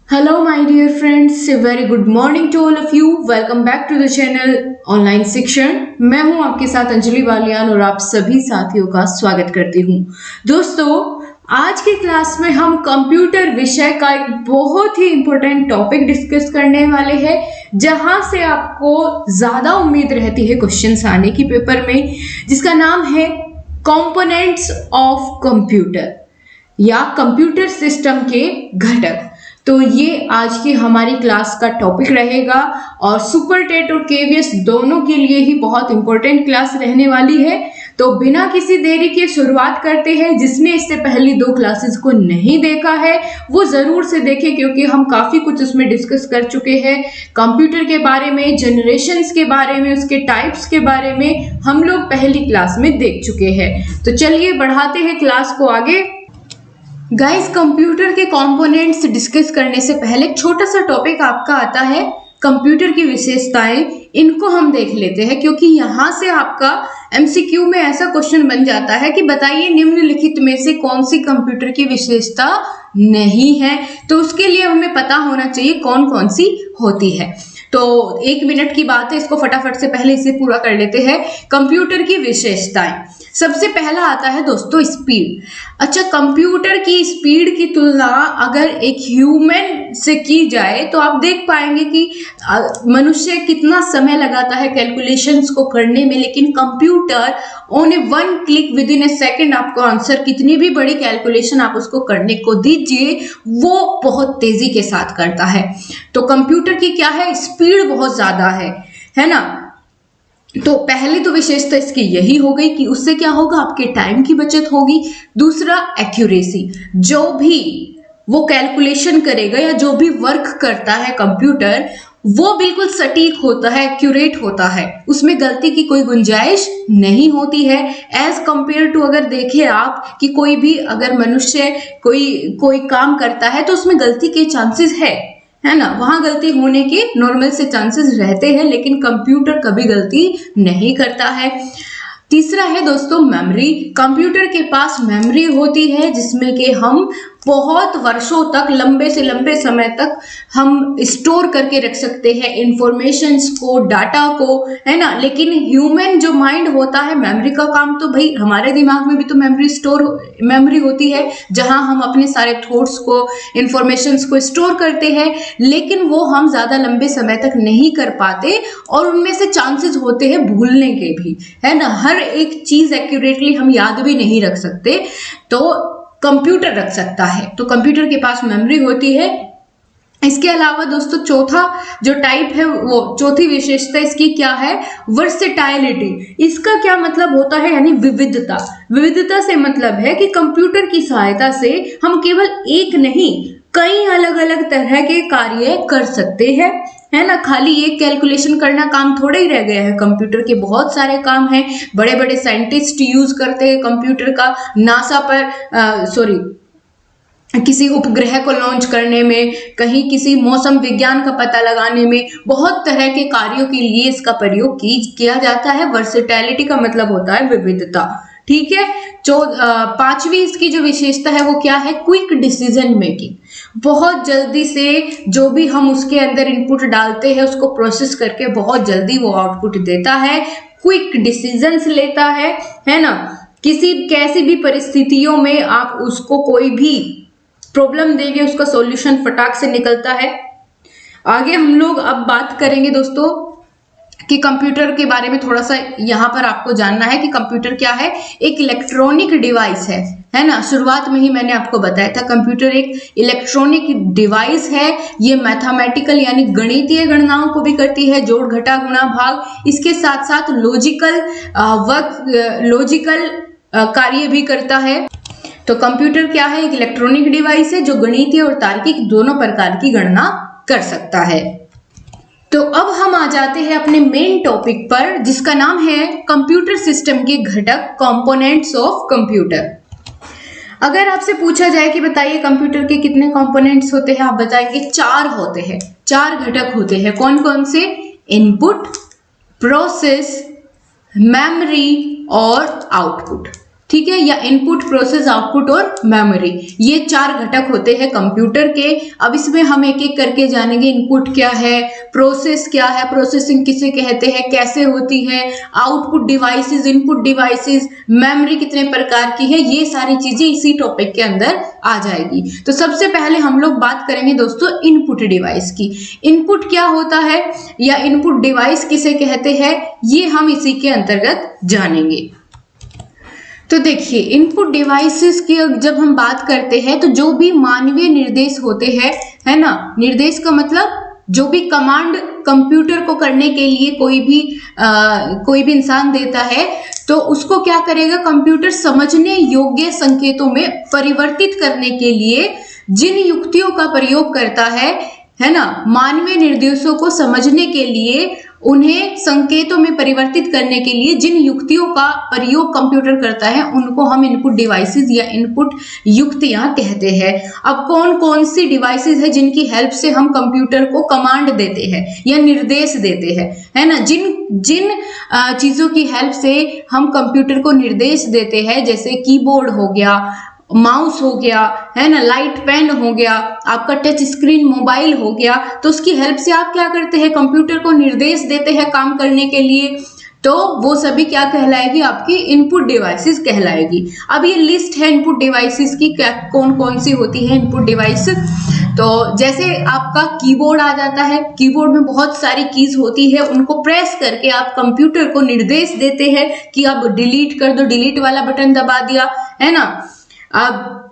Hello, my dear friends. A very good morning to all of you. Welcome back to the channel online शिक्षण। मैं हूं आपके साथ अंजलि बालियान और आप सभी साथियों का स्वागत करती हूं। दोस्तों, आज की क्लास में हम कंप्यूटर विषय का एक बहुत ही इंपॉर्टेंट टॉपिक डिस्कस करने वाले हैं, जहां से आपको ज्यादा उम्मीद रहती है क्वेश्चंस आने की पेपर में, जिसका नाम है कंपोनेंट्स ऑफ कंप्यूटर या कंप्यूटर सिस्टम के घटक। तो ये आज की हमारी क्लास का टॉपिक रहेगा और सुपर टेट और केवीएस दोनों के लिए ही बहुत इंपॉर्टेंट क्लास रहने वाली है। तो बिना किसी देरी के शुरुआत करते हैं। जिसने इससे पहली दो क्लासेस को नहीं देखा है वो जरूर से देखें, क्योंकि हम काफी कुछ उसमें डिस्कस कर चुके हैं। कंप्यूटर के बारे में, जनरेशन्स के बारे में, उसके टाइप्स के बारे में हम लोग पहली क्लास में देख चुके हैं। तो चलिए बढ़ाते हैं क्लास को आगे। गाइस, कंप्यूटर के कंपोनेंट्स डिस्कस करने से पहले एक छोटा सा टॉपिक आपका आता है कंप्यूटर की विशेषताएं। इनको हम देख लेते हैं, क्योंकि यहाँ से आपका एमसीक्यू में ऐसा क्वेश्चन बन जाता है कि बताइए निम्नलिखित में से कौन सी कंप्यूटर की विशेषता नहीं है। तो उसके लिए हमें पता होना चाहिए कौन कौन सी होती है। तो 1 मिनट की बात है, इसको फटाफट से पहले इसे पूरा कर लेते हैं। कंप्यूटर की विशेषताएं, सबसे पहला आता है दोस्तों स्पीड। अच्छा, कंप्यूटर की स्पीड की तुलना अगर एक ह्यूमन से की जाए तो आप देख पाएंगे कि मनुष्य कितना समय लगाता है कैलकुलेशंस को करने में, लेकिन computer on A 1 click with in A second आपको आंसर, कितनी भी बड़ी कैलकुलेशन आप उसको करने को दीजिए वो बहुत तेजी के साथ करता है। तो कंप्यूटर की क्या है, स्पीड बहुत ज्यादा है ना। तो पहली तो विशेषता इसकी यही हो गई कि उससे क्या होगा, आपके टाइम की बचत होगी। दूसरा एक्यूरेसी, जो भी वो कैलकुलेशन करेगा या जो भी वर्क करता है कंप्यूटर, वो बिल्कुल सटीक होता है, एक्यूरेट होता है, उसमें गलती की कोई गुंजाइश नहीं होती है। एज कंपेयर टू अगर देखें आप कि कोई भी अगर मनुष्य कोई काम करता है तो उसमें गलती के चांसेस है ना, वहां गलती होने के नॉर्मल से चांसेस रहते हैं, लेकिन कंप्यूटर कभी गलती नहीं करता है। तीसरा है दोस्तों मेमोरी। कंप्यूटर के पास मेमोरी होती है जिसमें कि हम बहुत वर्षों तक, लंबे से लंबे समय तक हम स्टोर करके रख सकते हैं इंफॉर्मेशंस को, डाटा को, है ना। लेकिन ह्यूमन जो माइंड होता है, मेमोरी का काम तो भाई हमारे दिमाग में भी तो मेमोरी होती है, जहां हम अपने सारे थॉट्स को, इंफॉर्मेशंस को स्टोर करते हैं, लेकिन वो हम ज्यादा लंबे समय तक नहीं कर पाते और उनमें से चांसेस होते हैं भूलने के भी, है ना। हर एक चीज एक्यूरेटली हम याद भी नहीं रख सकते, तो कंप्यूटर रख सकता है। तो कंप्यूटर के पास मेमोरी होती है। इसके अलावा दोस्तों चौथा जो टाइप है, वो चौथी विशेषता इसकी क्या है, वर्सेटाइलिटी। इसका क्या मतलब होता है, यानी विविधता। विविधता से मतलब है कि कंप्यूटर की सहायता से हम केवल एक नहीं, कई अलग अलग तरह के कार्य कर सकते हैं, है ना। खाली एक कैलकुलेशन करना काम थोड़ा ही रह गया है, कंप्यूटर के बहुत सारे काम हैं। बड़े बड़े साइंटिस्ट यूज करते हैं कंप्यूटर का, नासा पर किसी उपग्रह को लॉन्च करने में, कहीं किसी मौसम विज्ञान का पता लगाने में, बहुत तरह के कार्यों के लिए इसका प्रयोग किया जाता है। वर्सेटैलिटी का मतलब होता है विविधता, ठीक है। पांचवी इसकी जो विशेषता है वो क्या है, क्विक डिसीजन मेकिंग। बहुत जल्दी से जो भी हम उसके अंदर इनपुट डालते हैं उसको प्रोसेस करके बहुत जल्दी वो आउटपुट देता है, क्विक डिसीजंस लेता है ना। कैसी भी परिस्थितियों में आप उसको कोई भी प्रॉब्लम देंगे, उसका सॉल्यूशन फटाक से निकलता है। आगे हम लोग अब बात करेंगे दोस्तों कि कंप्यूटर के बारे में थोड़ा सा यहाँ पर आपको जानना है कि कंप्यूटर क्या है। एक इलेक्ट्रॉनिक डिवाइस है ना। शुरुआत में ही मैंने आपको बताया था कंप्यूटर एक इलेक्ट्रॉनिक डिवाइस है। ये मैथमेटिकल यानी गणितीय गणनाओं को भी करती है, जोड़ घटा गुणा भाग। इसके साथ साथ लॉजिकल कार्य भी करता है। तो कंप्यूटर क्या है, एक इलेक्ट्रॉनिक डिवाइस है जो गणितीय और तार्किक दोनों प्रकार की गणना कर सकता है। तो अब हम आ जाते हैं अपने मेन टॉपिक पर, जिसका नाम है कंप्यूटर सिस्टम के घटक, कंपोनेंट्स ऑफ कंप्यूटर। अगर आपसे पूछा जाए कि बताइए कंप्यूटर के कितने कंपोनेंट्स होते हैं, आप बताएंगे 4 होते हैं, 4 घटक होते हैं। कौन कौन से, इनपुट, प्रोसेस, मेमोरी और आउटपुट। ठीक है, या इनपुट, प्रोसेस, आउटपुट और मेमोरी, ये 4 घटक होते हैं कंप्यूटर के। अब इसमें हम एक एक करके जानेंगे। इनपुट क्या है, प्रोसेस क्या है, प्रोसेसिंग किसे कहते हैं, कैसे होती है, output devices, input devices, memory कितने प्रकार की है, ये सारी चीजें इसी टॉपिक के अंदर आ जाएगी। तो सबसे पहले हम लोग बात करेंगे दोस्तों इनपुट डिवाइस की। इनपुट क्या होता है या इनपुट डिवाइस किसे कहते हैं, ये हम इसी के अंतर्गत जानेंगे। तो देखिए, इनपुट डिवाइसेस की जब हम बात करते हैं तो जो भी मानवीय निर्देश होते हैं, है ना, निर्देश का मतलब जो भी कमांड कंप्यूटर को करने के लिए कोई भी इंसान देता है, तो उसको क्या करेगा कंप्यूटर, समझने योग्य संकेतों में परिवर्तित करने के लिए जिन युक्तियों का प्रयोग करता है ना, मानवीय निर्देशों को समझने के लिए, उन्हें संकेतों में परिवर्तित करने के लिए जिन युक्तियों का प्रयोग कंप्यूटर करता है, उनको हम इनपुट डिवाइसेस या इनपुट युक्तियां कहते हैं। अब कौन कौन सी डिवाइसेस है जिनकी हेल्प से हम कंप्यूटर को कमांड देते हैं या निर्देश देते हैं, है ना, जिन चीजों की हेल्प से हम कंप्यूटर को निर्देश देते हैं, जैसे कीबोर्ड हो गया, माउस हो गया, है ना, लाइट पेन हो गया, आपका टच स्क्रीन मोबाइल हो गया, तो उसकी हेल्प से आप क्या करते हैं, कंप्यूटर को निर्देश देते हैं काम करने के लिए, तो वो सभी क्या कहलाएगी, आपकी इनपुट डिवाइसेस कहलाएगी। अब ये लिस्ट है इनपुट डिवाइसेस की, क्या कौन कौन सी होती है इनपुट डिवाइस। तो जैसे आपका कीबोर्ड आ जाता है, कीबोर्ड में बहुत सारी कीज होती है, उनको प्रेस करके आप कंप्यूटर को निर्देश देते हैं कि अब डिलीट कर दो, डिलीट वाला बटन दबा दिया, है ना। अब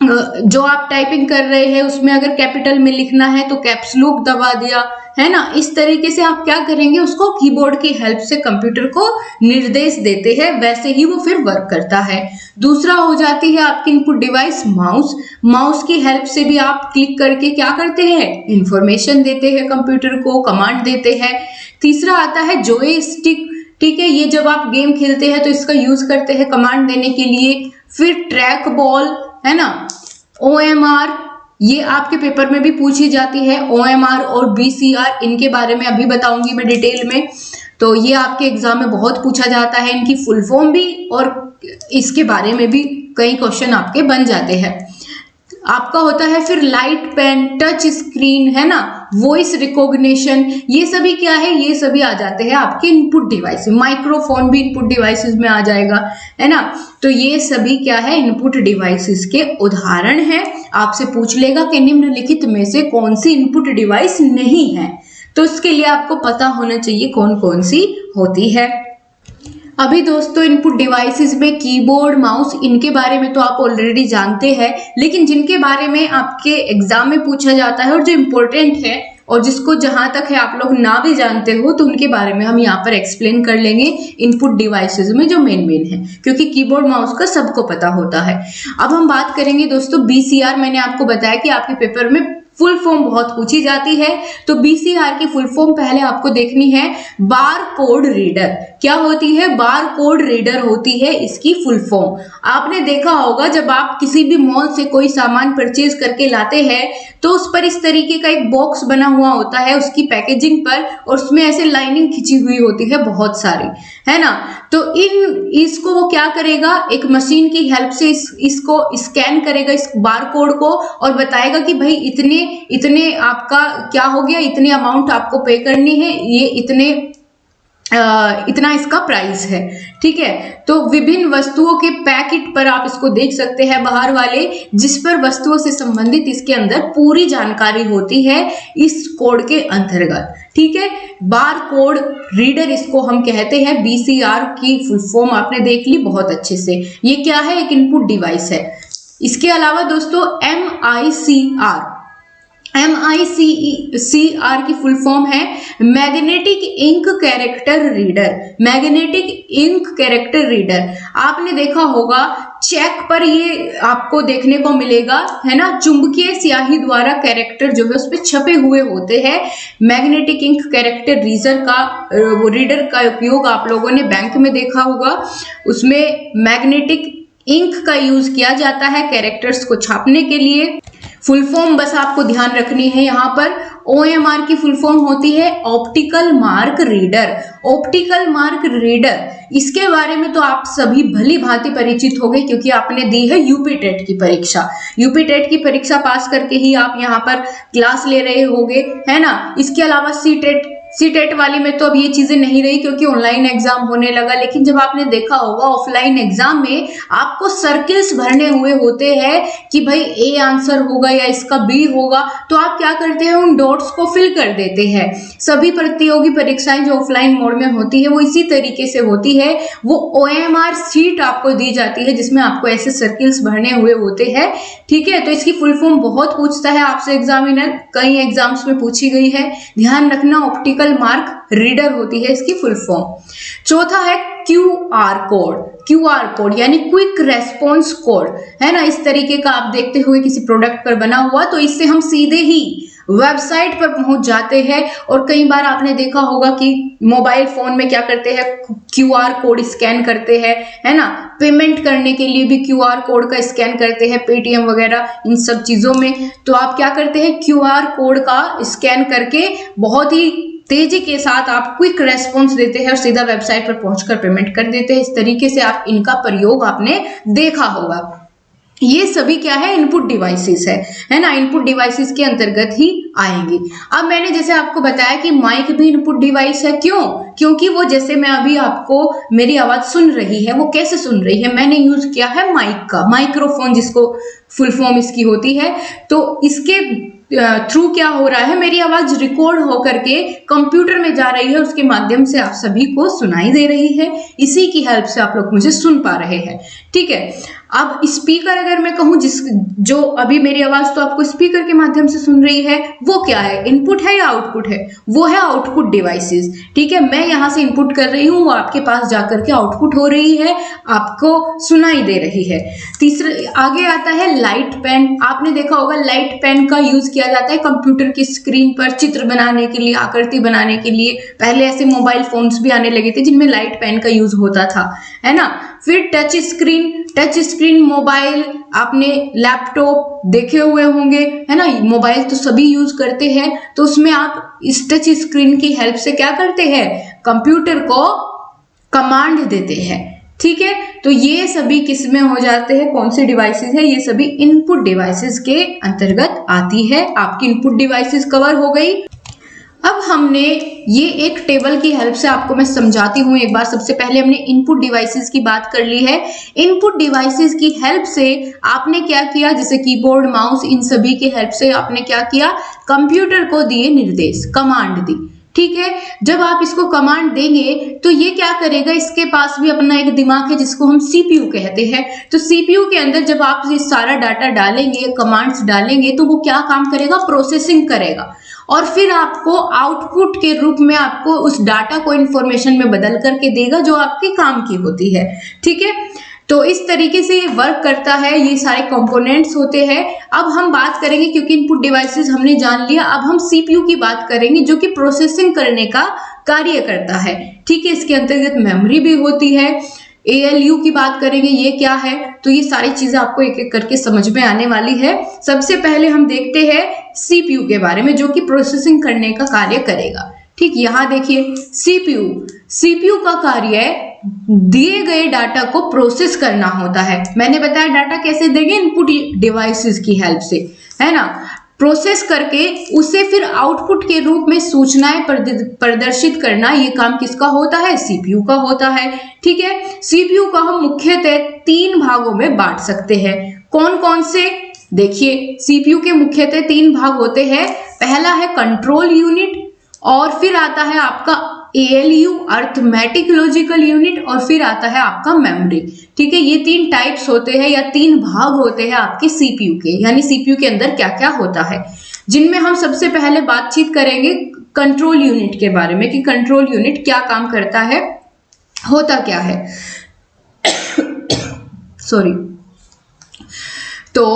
जो आप टाइपिंग कर रहे हैं उसमें अगर कैपिटल में लिखना है तो कैप्स लॉक दबा दिया, है ना। इस तरीके से आप क्या करेंगे, उसको कीबोर्ड की हेल्प से कंप्यूटर को निर्देश देते हैं, वैसे ही वो फिर वर्क करता है। दूसरा हो जाती है आपकी इनपुट डिवाइस माउस। माउस की हेल्प से भी आप क्लिक करके क्या करते हैं, इंफॉर्मेशन देते हैं कंप्यूटर को, कमांड देते हैं। तीसरा आता है जॉयस्टिक, ठीक है, ये जब आप गेम खेलते हैं तो इसका यूज करते हैं कमांड देने के लिए। फिर ट्रैक बॉल, है ना, OMR, ये आपके पेपर में भी पूछी जाती है। OMR और BCR, इनके बारे में अभी बताऊंगी मैं डिटेल में। तो ये आपके एग्जाम में बहुत पूछा जाता है, इनकी फुल फॉर्म भी और इसके बारे में भी कई क्वेश्चन आपके बन जाते हैं। आपका होता है फिर लाइट पेन, टच स्क्रीन, है ना, वॉइस रिकॉग्निशन, ये सभी क्या है, ये सभी आ जाते हैं आपके इनपुट डिवाइस। माइक्रोफोन भी इनपुट डिवाइसेस में आ जाएगा, है ना। तो ये सभी क्या है, इनपुट डिवाइसेस के उदाहरण है। आपसे पूछ लेगा कि निम्नलिखित में से कौन सी इनपुट डिवाइस नहीं है, तो इसके लिए आपको पता होना चाहिए कौन कौन सी होती है। अभी दोस्तों इनपुट डिवाइसेस में कीबोर्ड, माउस, इनके बारे में तो आप ऑलरेडी जानते हैं, लेकिन जिनके बारे में आपके एग्जाम में पूछा जाता है और जो इम्पोर्टेंट है और जिसको जहां तक है आप लोग ना भी जानते हो, तो उनके बारे में हम यहाँ पर एक्सप्लेन कर लेंगे इनपुट डिवाइसेस में जो मेन है, क्योंकि कीबोर्ड माउस का सबको पता होता है। अब हम बात करेंगे दोस्तों BCR। मैंने आपको बताया कि आपके पेपर में फुल फॉर्म बहुत पूछी जाती है, तो BCR की फुल फॉर्म पहले आपको देखनी है। बार कोड रीडर क्या होती है, बार कोड रीडर होती है इसकी फुल फॉर्म। आपने देखा होगा जब आप किसी भी मॉल से कोई सामान परचेज करके लाते हैं तो उस पर इस तरीके का एक बॉक्स बना हुआ होता है उसकी पैकेजिंग पर, और उसमें ऐसे लाइनिंग खिंची हुई होती है बहुत सारी, है ना। तो इसको वो क्या करेगा, एक मशीन की हेल्प से इसको स्कैन करेगा, इस बार कोड को, और बताएगा कि भाई इतने आपका क्या हो गया, इतने अमाउंट आपको पे करनी है, ये इतना इसका प्राइस है, ठीक है। तो विभिन्न वस्तुओं के पैकेट पर आप इसको देख सकते हैं बाहर वाले, जिस पर वस्तुओं से संबंधित इसके अंदर पूरी जानकारी होती है इस कोड के अंतर्गत, ठीक है। बार कोड रीडर इसको हम कहते हैं। BCR की फुल फॉर्म आपने देख ली बहुत अच्छे से। ये क्या है, एक इनपुट डिवाइस है। इसके अलावा दोस्तों MICR की फुल फॉर्म है magnetic ink character reader. Magnetic ink character reader आपने देखा होगा चेक पर, ये आपको देखने को मिलेगा, है ना, चुंबकीय स्याही द्वारा कैरेक्टर जो है उस पर छपे हुए होते हैं। मैग्नेटिक इंक कैरेक्टर रीडर का उपयोग आप लोगों ने बैंक में देखा होगा, उसमें मैग्नेटिक इंक का यूज किया जाता है कैरेक्टर्स को छापने के लिए। फुल फॉर्म बस आपको ध्यान रखनी है यहाँ पर, OMR की फुल फॉर्म होती है optical mark reader. Optical mark reader, इसके बारे में तो आप सभी भली भांति परिचित होंगे क्योंकि आपने दी है यूपी टेट की परीक्षा। यूपी टेट की परीक्षा पास करके ही आप यहाँ पर क्लास ले रहे होंगे, है ना। इसके अलावा सी टेट वाली में तो अब ये चीजें नहीं रही क्योंकि ऑनलाइन एग्जाम होने लगा, लेकिन जब आपने देखा होगा ऑफलाइन एग्जाम में आपको सर्किल्स भरने हुए होते हैं कि भाई ए आंसर होगा या इसका बी होगा, तो आप क्या करते हैं, उन डॉट्स को फिल कर देते हैं। सभी प्रतियोगी परीक्षाएं जो ऑफलाइन मोड में होती है वो इसी तरीके से होती है। वो OMR शीट आपको दी जाती है जिसमें आपको ऐसे सर्किल्स भरने हुए होते हैं, ठीक है। तो इसकी फुल फॉर्म बहुत पूछता है आपसे एग्जामिनर, कई एग्जाम्स में पूछी गई है, ध्यान रखना। ऑप्टिकल मार्क रीडर होती है इसकी फुल फॉर्म। चौथा है QR कोड। QR कोड यानी क्विक रेस्पॉन्स कोड, है ना। इस तरीके का आप देखते हुए किसी प्रोडक्ट पर बना हुआ, तो इससे हम सीधे ही वेबसाइट पर पहुंच जाते हैं। और कई बार आपने देखा होगा कि मोबाइल फोन में क्या करते हैं, QR कोड स्कैन करते हैं, है ना। पेमेंट करने के लिए भी QR कोड का स्कैन करते हैं, पेटीएम वगैरह इन सब चीजों में। तो आप क्या करते हैं, QR कोड का स्कैन करके बहुत ही तेजी के साथ आप क्विक रेस्पॉन्स देते हैं और सीधा वेबसाइट पर पहुंचकर पेमेंट कर देते हैं। इस तरीके से आप इनका प्रयोग आपने देखा होगा। ये सभी क्या है, इनपुट डिवाइसेस है ना। इनपुट डिवाइसेस के अंतर्गत ही आएंगे। अब मैंने जैसे आपको बताया कि माइक भी इनपुट डिवाइस है, क्यों, क्योंकि वो जैसे मैं अभी आपको मेरी आवाज सुन रही है, वो कैसे सुन रही है, मैंने यूज किया है माइक का, माइक्रोफोन जिसको फुल फॉर्म इसकी होती है। तो इसके थ्रू क्या हो रहा है, मेरी आवाज रिकॉर्ड होकर के कंप्यूटर में जा रही है, उसके माध्यम से आप सभी को सुनाई दे रही है। इसी की हेल्प से आप लोग मुझे सुन पा रहे हैं, ठीक है। अब स्पीकर अगर मैं कहूं, जो अभी मेरी आवाज तो आपको स्पीकर के माध्यम से सुन रही है, वो क्या है, इनपुट है या आउटपुट है, वो है आउटपुट डिवाइसेस, ठीक है। मैं यहां से इनपुट कर रही हूं, वो आपके पास जाकर के आउटपुट हो रही है, आपको सुनाई दे रही है। तीसरा आगे आता है लाइट पेन। आपने देखा होगा लाइट पेन का यूज किया जाता है कंप्यूटर की स्क्रीन पर चित्र बनाने के लिए, आकृति बनाने के लिए। पहले ऐसे मोबाइल फोन्स भी आने लगे थे जिनमें लाइट पेन का यूज होता था, है ना। फिर टच स्क्रीन मोबाइल, आपने लैपटॉप देखे हुए होंगे, है ना। मोबाइल तो सभी यूज करते हैं, तो उसमें आप इस टच स्क्रीन की हेल्प से क्या करते हैं, कंप्यूटर को कमांड देते हैं, ठीक है। तो ये सभी किसमें हो जाते हैं, कौन से डिवाइसेस है, ये सभी इनपुट डिवाइसेस के अंतर्गत आती है। आपकी इनपुट डिवाइसेस कवर हो गई। अब हमने ये एक टेबल की हेल्प से आपको मैं समझाती हूँ एक बार। सबसे पहले हमने इनपुट डिवाइसेस की बात कर ली है। इनपुट डिवाइसेस की हेल्प से आपने क्या किया, जैसे कीबोर्ड, माउस, इन सभी की हेल्प से आपने क्या किया, कंप्यूटर को दिए निर्देश, कमांड दी, ठीक है। जब आप इसको कमांड देंगे तो ये क्या करेगा, इसके पास भी अपना एक दिमाग है जिसको हम CPU कहते हैं। तो CPU के अंदर जब आप ये सारा डाटा डालेंगे, कमांड्स डालेंगे, तो वो क्या काम करेगा, प्रोसेसिंग करेगा और फिर आपको आउटपुट के रूप में आपको उस डाटा को इंफॉर्मेशन में बदल करके देगा जो आपके काम की होती है, ठीक है। तो इस तरीके से ये वर्क करता है, ये सारे कंपोनेंट्स होते हैं। अब हम बात करेंगे, क्योंकि इनपुट डिवाइसेस हमने जान लिया, अब हम CPU की बात करेंगे जो कि प्रोसेसिंग करने का कार्य करता है, ठीक है। इसके अंतर्गत मेमोरी भी होती है। ALU की बात करेंगे, ये क्या है, तो ये सारी चीजें आपको एक एक करके समझ में आने वाली है। सबसे पहले हम देखते हैं CPU के बारे में, जो कि प्रोसेसिंग करने का कार्य करेगा, ठीक। यहाँ देखिए CPU का कार्य दिए गए डाटा को प्रोसेस करना होता है। मैंने बताया डाटा कैसे देंगे, इनपुट डिवाइसेस की हेल्प से, है ना। प्रोसेस करके उसे फिर आउटपुट के रूप में सूचनाएं प्रदर्शित करना, ये काम किसका होता है, CPU का होता है, ठीक है। CPU का हम मुख्यतः 3 भागों में बांट सकते हैं। कौन कौन से, देखिए CPU के मुख्यतः 3 भाग होते हैं। पहला है कंट्रोल यूनिट, और फिर आता है आपका ALU अर्थमेटिक लॉजिकल यूनिट, और फिर आता है आपका मेमोरी, ठीक है। ये 3 टाइप्स होते हैं या 3 भाग होते हैं आपके CPU के, यानी CPU के अंदर क्या क्या होता है, जिनमें हम सबसे पहले बातचीत करेंगे कंट्रोल यूनिट के बारे में कि कंट्रोल यूनिट क्या काम करता है, होता क्या है। सॉरी, तो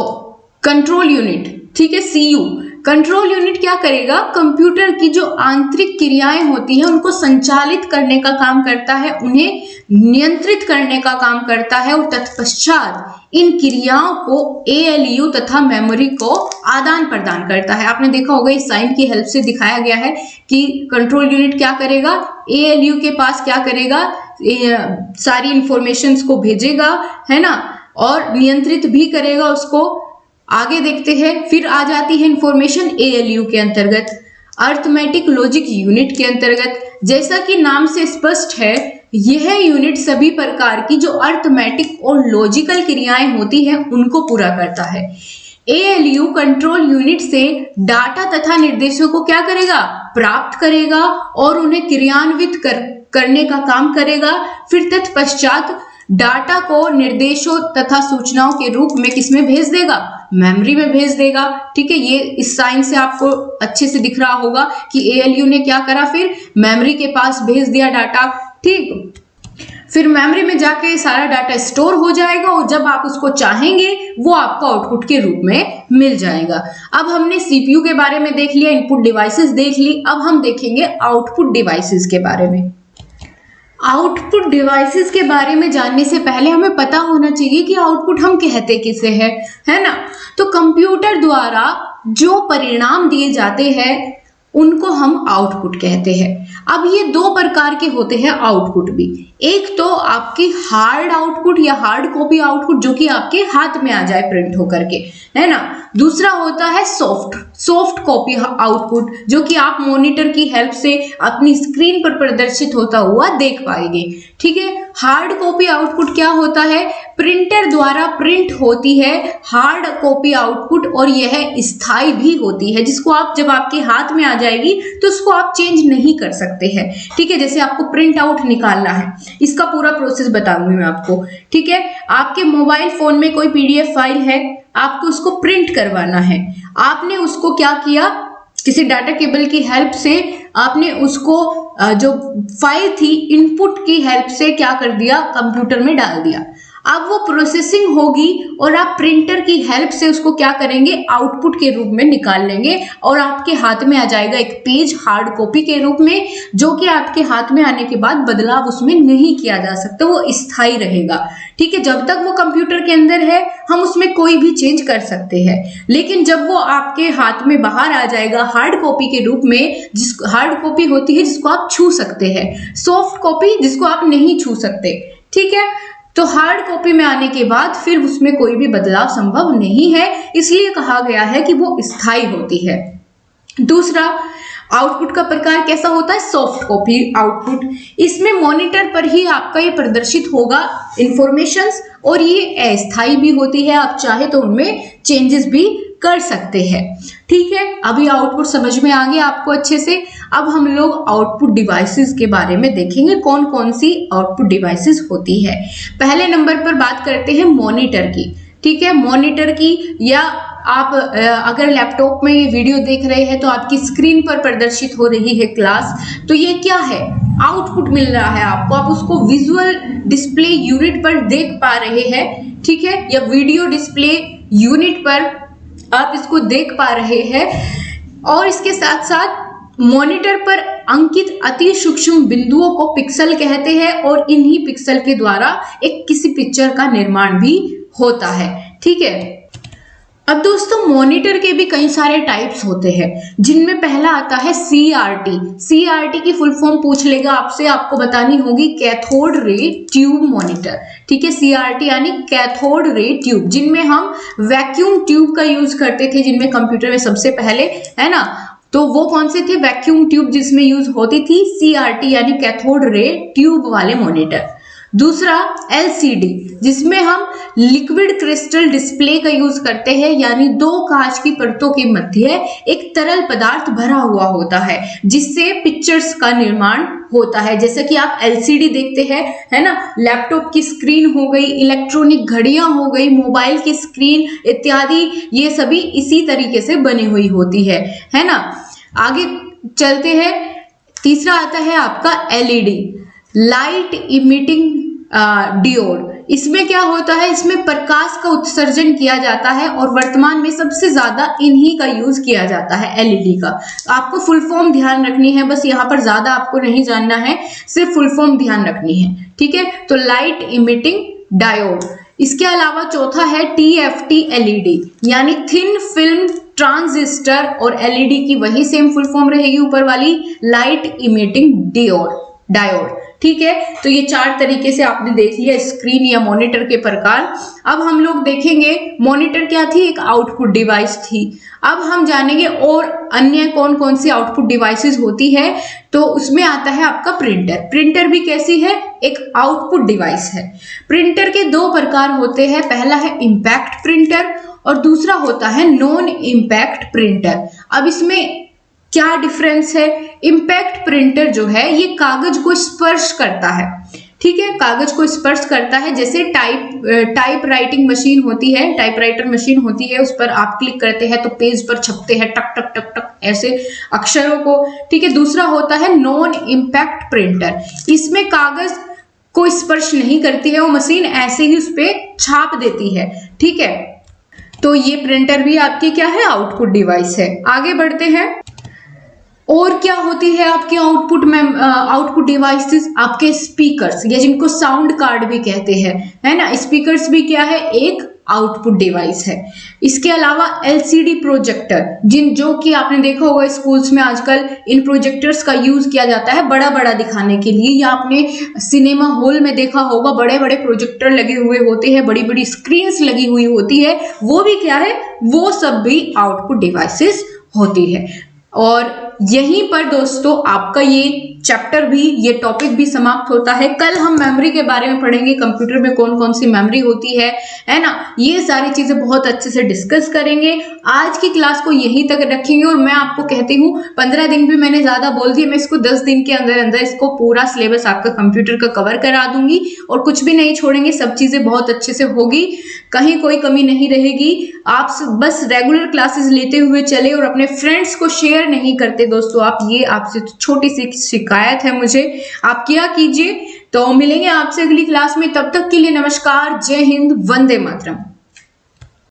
कंट्रोल यूनिट, ठीक है, CU कंट्रोल यूनिट क्या करेगा, कंप्यूटर की जो आंतरिक क्रियाएं होती हैं उनको संचालित करने का काम करता है, उन्हें नियंत्रित करने का काम करता है और तत्पश्चात इन क्रियाओं को ALU तथा मेमोरी को आदान प्रदान करता है। आपने देखा होगा इस साइन की हेल्प से दिखाया गया है कि कंट्रोल यूनिट क्या करेगा, ALU के पास क्या करेगा, सारी इंफॉर्मेशंस को भेजेगा, है ना, और नियंत्रित भी करेगा उसको। आगे देखते हैं, फिर आ जाती है इंफॉर्मेशन ALU के अंतर्गत, अर्थमेटिक लॉजिक यूनिट के अंतर्गत। जैसा कि नाम से स्पष्ट है, यह यूनिट सभी प्रकार की जो अर्थमेटिक और लॉजिकल क्रियाएं होती हैं उनको पूरा करता है। ALU कंट्रोल यूनिट से डाटा तथा निर्देशों को क्या करेगा, प्राप्त करेगा और उन्हें क्रियान्वित करने का काम करेगा। फिर तत्पश्चात डाटा को निर्देशों तथा सूचनाओं के रूप में किसमें भेज देगा, मेमोरी में भेज देगा। ठीक है, ये इस साइन से आपको अच्छे से दिख रहा होगा कि ALU ने क्या करा, फिर मेमोरी के पास भेज दिया डाटा। ठीक, फिर मेमोरी में जाके सारा डाटा स्टोर हो जाएगा और जब आप उसको चाहेंगे वो आपको आउटपुट के रूप में मिल जाएगा। अब हमने CPU के बारे में देख लिया, इनपुट डिवाइसेस देख ली, अब हम देखेंगे आउटपुट डिवाइसेस के बारे में। आउटपुट डिवाइसेस के बारे में जानने से पहले हमें पता होना चाहिए कि आउटपुट हम कहते किसे हैं, है ना। तो कंप्यूटर द्वारा जो परिणाम दिए जाते हैं उनको हम आउटपुट कहते हैं। अब ये दो प्रकार के होते हैं आउटपुट भी, एक तो आपकी हार्ड आउटपुट या हार्ड कॉपी आउटपुट जो कि आपके हाथ में आ जाए प्रिंट होकर के, है ना। दूसरा होता है सॉफ्ट कॉपी आउटपुट जो कि आप मॉनिटर की हेल्प से अपनी स्क्रीन पर प्रदर्शित होता हुआ देख पाएंगे। ठीक है, हार्ड कॉपी आउटपुट क्या होता है, प्रिंटर द्वारा प्रिंट होती है हार्ड कॉपी आउटपुट और यह स्थायी भी होती है, जिसको आप जब आपके हाथ में आ जाएगी तो उसको आप चेंज नहीं कर सकते हैं। ठीक है, जैसे आपको प्रिंट आउट निकालना है, इसका पूरा प्रोसेस बताऊंगी मैं आपको। ठीक है, आपके मोबाइल फोन में कोई PDF फाइल है, आपको उसको प्रिंट करवाना है, आपने उसको क्या किया, किसी डाटा केबल की हेल्प से आपने उसको जो फाइल थी इनपुट की हेल्प से क्या कर दिया, कंप्यूटर में डाल दिया। अब वो प्रोसेसिंग होगी और आप प्रिंटर की हेल्प से उसको क्या करेंगे, आउटपुट के रूप में निकाल लेंगे और आपके हाथ में आ जाएगा एक पेज हार्ड कॉपी के रूप में, जो कि आपके हाथ में आने के बाद बदलाव उसमें नहीं किया जा सकता, वो स्थायी रहेगा। ठीक है, जब तक वो कंप्यूटर के अंदर है हम उसमें कोई भी चेंज कर सकते हैं, लेकिन जब वो आपके हाथ में बाहर आ जाएगा हार्ड कॉपी के रूप में, जिस हार्ड कॉपी होती है जिसको आप छू सकते हैं, सॉफ्ट कॉपी जिसको आप नहीं छू सकते। ठीक है, तो हार्ड कॉपी में आने के बाद फिर उसमें कोई भी बदलाव संभव नहीं है, इसलिए कहा गया है कि वो स्थायी होती है। दूसरा आउटपुट का प्रकार कैसा होता है, सॉफ्ट कॉपी आउटपुट। इसमें मॉनिटर पर ही आपका ये प्रदर्शित होगा इंफॉर्मेशंस और ये अस्थायी भी होती है, आप चाहे तो उनमें चेंजेस भी कर सकते हैं। ठीक है, अभी आउटपुट समझ में आ गया आपको अच्छे से। अब हम लोग आउटपुट डिवाइसेस के बारे में देखेंगे, कौन कौन सी आउटपुट डिवाइसेस होती है। पहले नंबर पर बात करते हैं मॉनिटर की। ठीक है, मॉनिटर की, या आप अगर लैपटॉप में ये वीडियो देख रहे हैं तो आपकी स्क्रीन पर प्रदर्शित हो रही है क्लास, तो ये क्या है, आउटपुट मिल रहा है आपको, आप उसको विजुअल डिस्प्ले यूनिट पर देख पा रहे हैं। ठीक है, या वीडियो डिस्प्ले यूनिट पर आप इसको देख पा रहे हैं। और इसके साथ साथ मॉनिटर पर अंकित अति सूक्ष्म बिंदुओं को पिक्सल कहते हैं और इन्हीं पिक्सल के द्वारा एक किसी पिक्चर का निर्माण भी होता है। ठीक है, अब दोस्तों मॉनिटर के भी कई सारे टाइप्स होते हैं, जिनमें पहला आता है CRT। CRT की फुल फॉर्म पूछ लेगा आपसे, आपको बतानी होगी कैथोड रे ट्यूब मॉनिटर। ठीक है, CRT यानी कैथोड रे ट्यूब, जिनमें हम वैक्यूम ट्यूब का यूज करते थे, जिनमें कंप्यूटर में सबसे पहले, है ना। तो वो कौन से थे, वैक्यूम ट्यूब जिसमें यूज होती थी CRT यानी कैथोड रे ट्यूब वाले मॉनिटर। दूसरा LCD, जिसमें हम लिक्विड क्रिस्टल डिस्प्ले का यूज करते हैं, यानी दो कांच की परतों के मध्य एक तरल पदार्थ भरा हुआ होता है जिससे पिक्चर्स का निर्माण होता है। जैसे कि आप LCD देखते हैं, है ना, लैपटॉप की स्क्रीन हो गई, इलेक्ट्रॉनिक घड़ियां हो गई, मोबाइल की स्क्रीन इत्यादि, ये सभी इसी तरीके से बनी हुई होती है ना। आगे चलते हैं, तीसरा आता है आपका LED, लाइट इमिटिंग डियोड। इसमें क्या होता है, इसमें प्रकाश का उत्सर्जन किया जाता है और वर्तमान में सबसे ज्यादा इन्हीं का यूज किया जाता है, एलईडी का। आपको फुल फॉर्म ध्यान रखनी है, बस यहाँ पर ज्यादा आपको नहीं जानना है, सिर्फ फुल फॉर्म ध्यान रखनी है, ठीक है। तो लाइट इमिटिंग डायोड। इसके अलावा चौथा है टीएफटी एलईडी, यानी थिन फिल्म ट्रांजिस्टर, और एलईडी की वही सेम फुल फॉर्म रहेगी ऊपर वाली, लाइट इमिटिंग डायोड, ठीक है। तो ये 4 तरीके से आपने देख लिया स्क्रीन या मॉनिटर के प्रकार। अब हम लोग देखेंगे मॉनिटर क्या थी, एक आउटपुट डिवाइस थी। अब हम जानेंगे और अन्य कौन कौन सी आउटपुट डिवाइसेस होती है। तो उसमें आता है आपका प्रिंटर। प्रिंटर भी कैसी है, एक आउटपुट डिवाइस है। प्रिंटर के 2 प्रकार होते हैं, पहला है इम्पैक्ट प्रिंटर और दूसरा होता है नॉन इम्पैक्ट प्रिंटर। अब इसमें क्या डिफरेंस है, इम्पैक्ट प्रिंटर जो है ये कागज को स्पर्श करता है, ठीक है, कागज को स्पर्श करता है। जैसे टाइप राइटिंग मशीन होती है, टाइपराइटर मशीन होती है, उस पर आप क्लिक करते हैं तो पेज पर छपते हैं टक टक टक टक ऐसे अक्षरों को, ठीक है। दूसरा होता है नॉन इम्पैक्ट प्रिंटर, इसमें कागज को स्पर्श नहीं करती है वो मशीन, ऐसे ही उस पर छाप देती है, ठीक है। तो ये प्रिंटर भी आपकी क्या है, आउटपुट डिवाइस है। आगे बढ़ते हैं, और क्या होती है आपके आउटपुट डिवाइसेस, आपके स्पीकर्स, या जिनको साउंड कार्ड भी कहते हैं, है ना। स्पीकर्स भी क्या है, एक आउटपुट डिवाइस है। इसके अलावा एलसीडी प्रोजेक्टर, जो कि आपने देखा होगा स्कूल्स में आजकल इन प्रोजेक्टर्स का यूज किया जाता है बड़ा बड़ा दिखाने के लिए, या आपने सिनेमा हॉल में देखा होगा बड़े बड़े प्रोजेक्टर लगे हुए होते हैं, बड़ी बड़ी स्क्रीन्स लगी हुई होती है, वो भी क्या है, वो सब भी आउटपुट डिवाइसेस होती है। और यहीं पर दोस्तों आपका ये चैप्टर भी, ये टॉपिक भी समाप्त होता है। कल हम मेमोरी के बारे में पढ़ेंगे, कंप्यूटर में कौन कौन सी मेमोरी होती है ना, ये सारी चीजें बहुत अच्छे से डिस्कस करेंगे। आज की क्लास को यहीं तक रखेंगे और मैं आपको कहती हूँ 15 दिन भी मैंने ज्यादा बोल दिया, मैं इसको 10 दिन के अंदर अंदर इसको पूरा सिलेबस आपका कंप्यूटर का कवर करा दूंगी और कुछ भी नहीं छोड़ेंगे, सब चीजें बहुत अच्छे से होगी, कहीं कोई कमी नहीं रहेगी। आप बस रेगुलर क्लासेस लेते हुए चले और अपने फ्रेंड्स को शेयर नहीं करते दोस्तों आप, ये आपसे छोटी सी शिकायत है मुझे, आप क्या कीजिए। तो मिलेंगे आपसे अगली क्लास में, तब तक के लिए नमस्कार, जय हिंद, वंदे मातरम।